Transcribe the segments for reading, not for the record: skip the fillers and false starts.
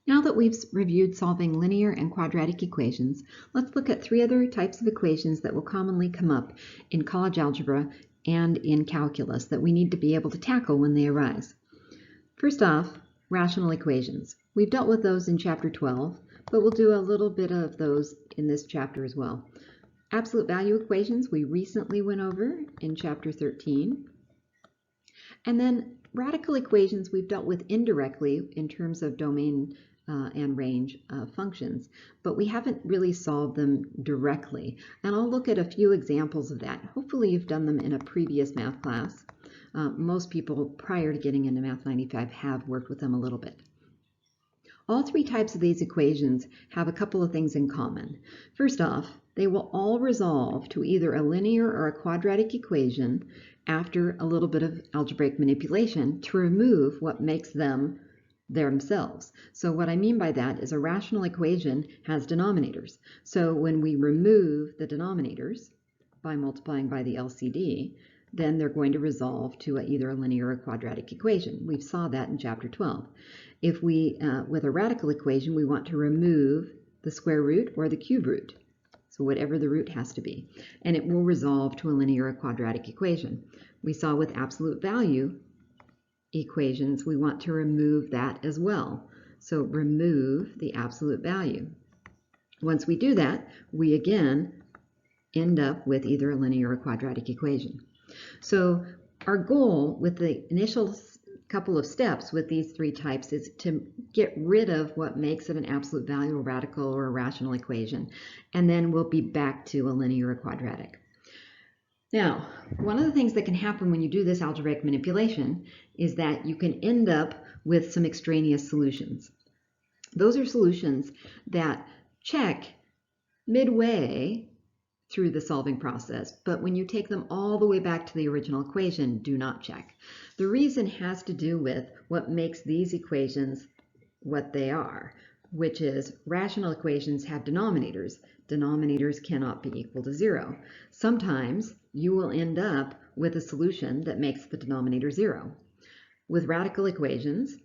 Now that we've reviewed solving linear and quadratic equations, let's look at three other types of equations that will commonly come up in college algebra and in calculus that we need to be able to tackle when they arise. First off, rational equations. We've dealt with those in Chapter 12, but we'll do a little bit of those in this chapter as well. Absolute value equations we recently went over in Chapter 13. And then radical equations we've dealt with indirectly in terms of domain and range functions, but we haven't really solved them directly. And I'll look at a few examples of that. Hopefully you've done them in a previous math class. Most people prior to getting into Math 95 have worked with them a little bit. All three types of these equations have a couple of things in common. First off, they will all resolve to either a linear or a quadratic equation after a little bit of algebraic manipulation to remove what makes them themselves. So what I mean by that is a rational equation has denominators. So when we remove the denominators by multiplying by the LCD, then they're going to resolve to either a linear or quadratic equation. We saw that in Chapter 12. If we, with a radical equation, we want to remove the square root or the cube root, so whatever the root has to be, and it will resolve to a linear or quadratic equation. We saw with absolute value equations, we want to remove that as well. So remove the absolute value. Once we do that, we again end up with either a linear or quadratic equation. So our goal with the initial couple of steps with these three types is to get rid of what makes it an absolute value, a radical, or a rational equation, and then we'll be back to a linear or quadratic. Now, one of the things that can happen when you do this algebraic manipulation is that you can end up with some extraneous solutions. Those are solutions that check midway through the solving process, but when you take them all the way back to the original equation, do not check. The reason has to do with what makes these equations what they are, which is rational equations have denominators. Denominators cannot be equal to 0. Sometimes you will end up with a solution that makes the denominator 0. With radical equations,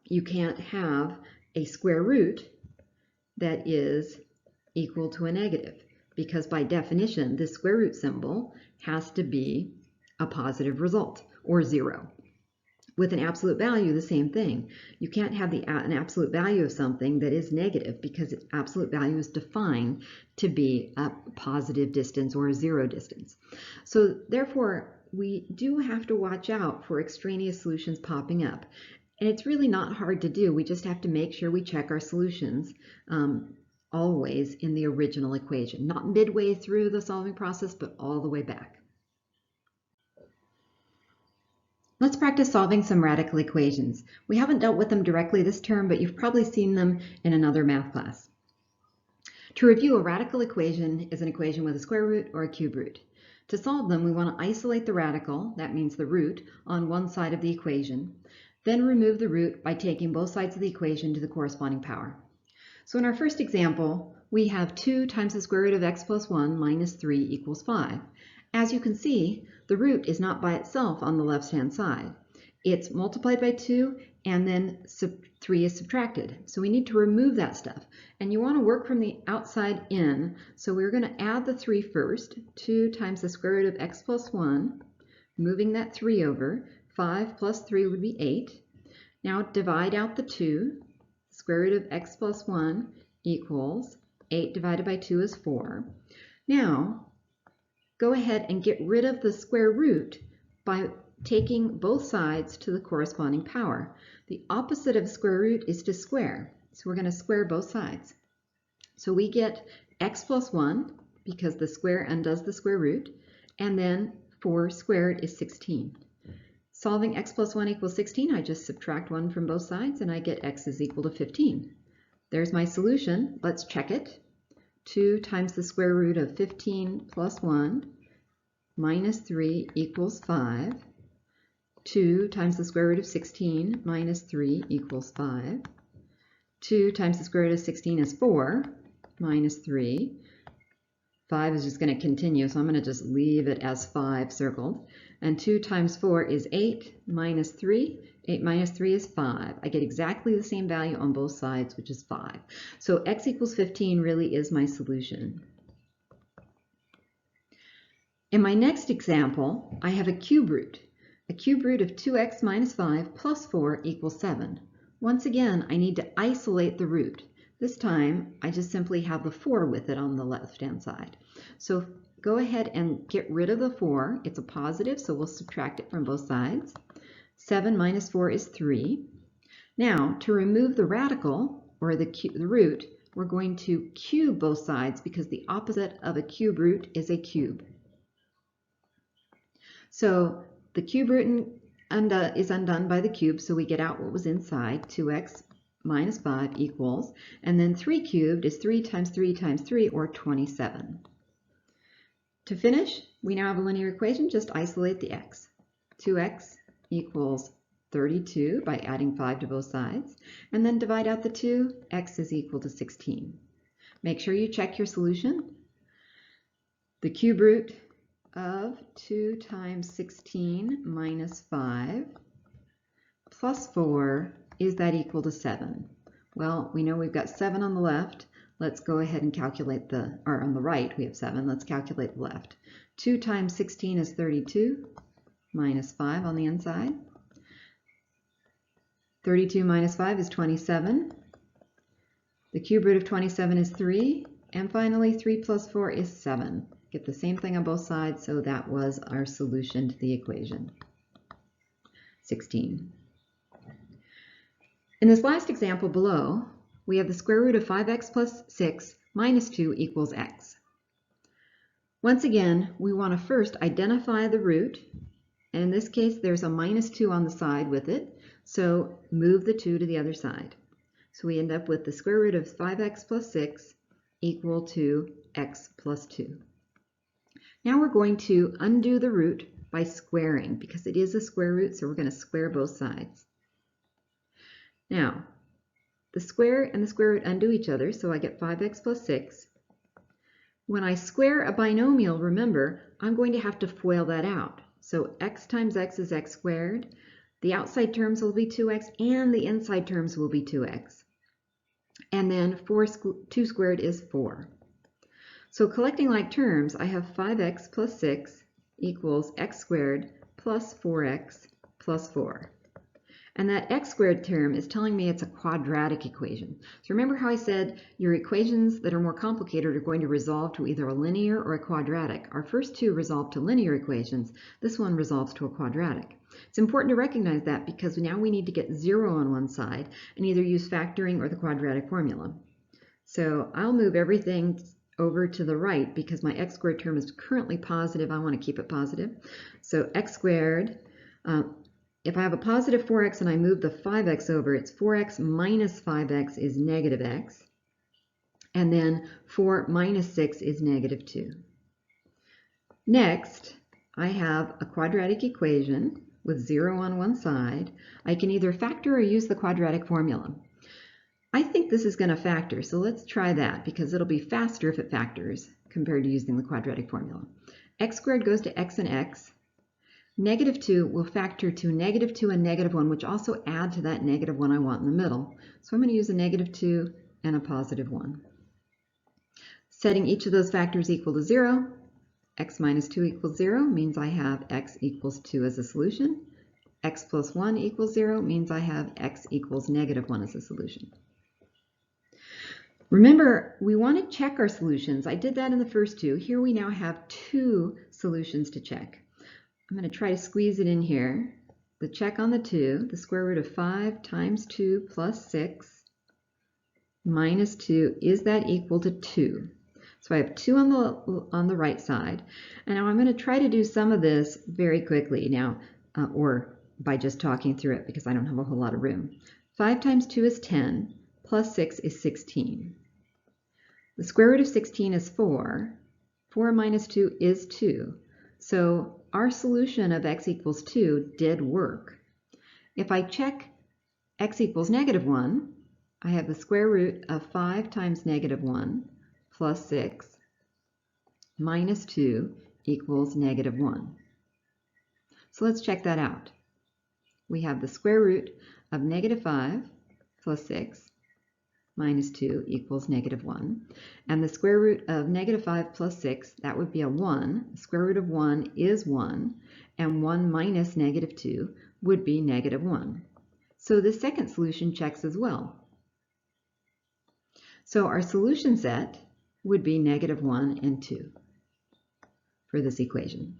you can't have a square root that is equal to a negative, because by definition, this square root symbol has to be a positive result, or 0. With an absolute value, the same thing. You can't have an absolute value of something that is negative, because its absolute value is defined to be a positive distance or a 0 distance. So therefore, we do have to watch out for extraneous solutions popping up. And it's really not hard to do. We just have to make sure we check our solutions always in the original equation, not midway through the solving process, but all the way back. Let's practice solving some radical equations. We haven't dealt with them directly this term, but you've probably seen them in another math class. To review, a radical equation is an equation with a square root or a cube root. To solve them, we want to isolate the radical, that means the root, on one side of the equation, then remove the root by taking both sides of the equation to the corresponding power. So in our first example, we have 2 times the square root of x plus 1 minus 3 equals 5. As you can see, the root is not by itself on the left-hand side. It's multiplied by 2, and then 3 is subtracted. So we need to remove that stuff. And you want to work from the outside in. So we're going to add the 3 first. 2 times the square root of x plus 1, moving that 3 over. 5 plus 3 would be 8. Now divide out the 2. Square root of x plus 1 equals 8 divided by 2 is 4. Now, go ahead and get rid of the square root by taking both sides to the corresponding power. The opposite of square root is to square, so we're going to square both sides. So we get x plus 1, because the square undoes the square root, and then 4 squared is 16. Solving x plus 1 equals 16, I just subtract 1 from both sides, and I get x is equal to 15. There's my solution. Let's check it. 2 times the square root of 15 plus 1 minus 3 equals 5. 2 times the square root of 16 minus 3 equals 5. 2 times the square root of 16 is 4 minus 3. 5 is just going to continue, so I'm going to just leave it as 5 circled. And 2 times 4 is 8 minus 3. 8 minus 3 is 5. I get exactly the same value on both sides, which is 5. So x equals 15 really is my solution. In my next example, I have a cube root. A cube root of 2x minus 5 plus 4 equals 7. Once again, I need to isolate the root. This time, I just simply have the 4 with it on the left-hand side. So go ahead and get rid of the 4. It's a positive, so we'll subtract it from both sides. 7 minus 4 is 3. Now, to remove the radical, or the root, we're going to cube both sides because the opposite of a cube root is a cube. So the cube root is undone by the cube, so we get out what was inside, 2x minus 5 equals, and then 3 cubed is 3 times 3 times 3, or 27. To finish, we now have a linear equation. Just isolate the x. 2x equals 32 by adding 5 to both sides, and then divide out the 2, x is equal to 16. Make sure you check your solution. The cube root of 2 times 16 minus 5 plus 4, is that equal to 7? Well, we know we've got 7 on the left. Let's go ahead and calculate or on the right we have 7. Let's calculate the left. 2 times 16 is 32 minus 5 on the inside. 32 minus 5 is 27. The cube root of 27 is 3. And finally, 3 plus 4 is 7. Get the same thing on both sides, so that was our solution to the equation. 16. In this last example below, we have the square root of 5x plus 6 minus 2 equals x. Once again, we want to first identify the root. And in this case, there's a minus 2 on the side with it, so move the 2 to the other side. So we end up with the square root of 5x plus 6 equal to x plus 2. Now we're going to undo the root by squaring, because it is a square root, so we're going to square both sides. Now, the square and the square root undo each other, so I get 5x plus 6. When I square a binomial, remember, I'm going to have to FOIL that out. So x times x is x squared. The outside terms will be 2x, and the inside terms will be 2x. And then 2 squared is 4. So collecting like terms, I have 5x plus 6 equals x squared plus 4x plus 4. And that x squared term is telling me it's a quadratic equation. So remember how I said your equations that are more complicated are going to resolve to either a linear or a quadratic. Our first two resolve to linear equations. This one resolves to a quadratic. It's important to recognize that because now we need to get 0 on one side and either use factoring or the quadratic formula. So I'll move everything over to the right because my x squared term is currently positive. I want to keep it positive. So x squared, if I have a positive 4x and I move the 5x over, it's 4x minus 5x is negative x. And then 4 minus 6 is negative 2. Next, I have a quadratic equation with 0 on one side. I can either factor or use the quadratic formula. I think this is going to factor, so let's try that because it'll be faster if it factors compared to using the quadratic formula. X squared goes to x and x. Negative 2 will factor to negative 2 and negative 1, which also add to that negative 1 I want in the middle. So I'm going to use a negative 2 and a positive 1. Setting each of those factors equal to 0, x minus 2 equals 0 means I have x equals 2 as a solution. X plus 1 equals 0 means I have x equals negative 1 as a solution. Remember, we want to check our solutions. I did that in the first two. Here we now have 2 solutions to check. I'm going to try to squeeze it in here. The check on the 2, the square root of 5 times 2 plus 6 minus 2, is that equal to 2? So I have 2 on the right side. And now I'm going to try to do some of this very quickly now, or by just talking through it because I don't have a whole lot of room. 5 times 2 is 10, plus 6 is 16. The square root of 16 is 4. 4 minus 2 is 2. So our solution of x equals 2 did work. If I check x equals negative 1, I have the square root of 5 times negative 1 plus 6 minus 2 equals negative 1. So let's check that out. We have the square root of negative 5 plus 6 minus 2 equals negative 1. And the square root of negative 5 plus 6, that would be a 1. The square root of 1 is 1. And 1 minus negative 2 would be negative 1. So the second solution checks as well. So our solution set would be negative 1 and 2 for this equation.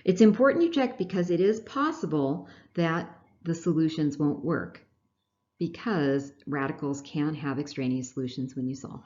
It's important you check because it is possible that the solutions won't work, because radicals can have extraneous solutions when you solve.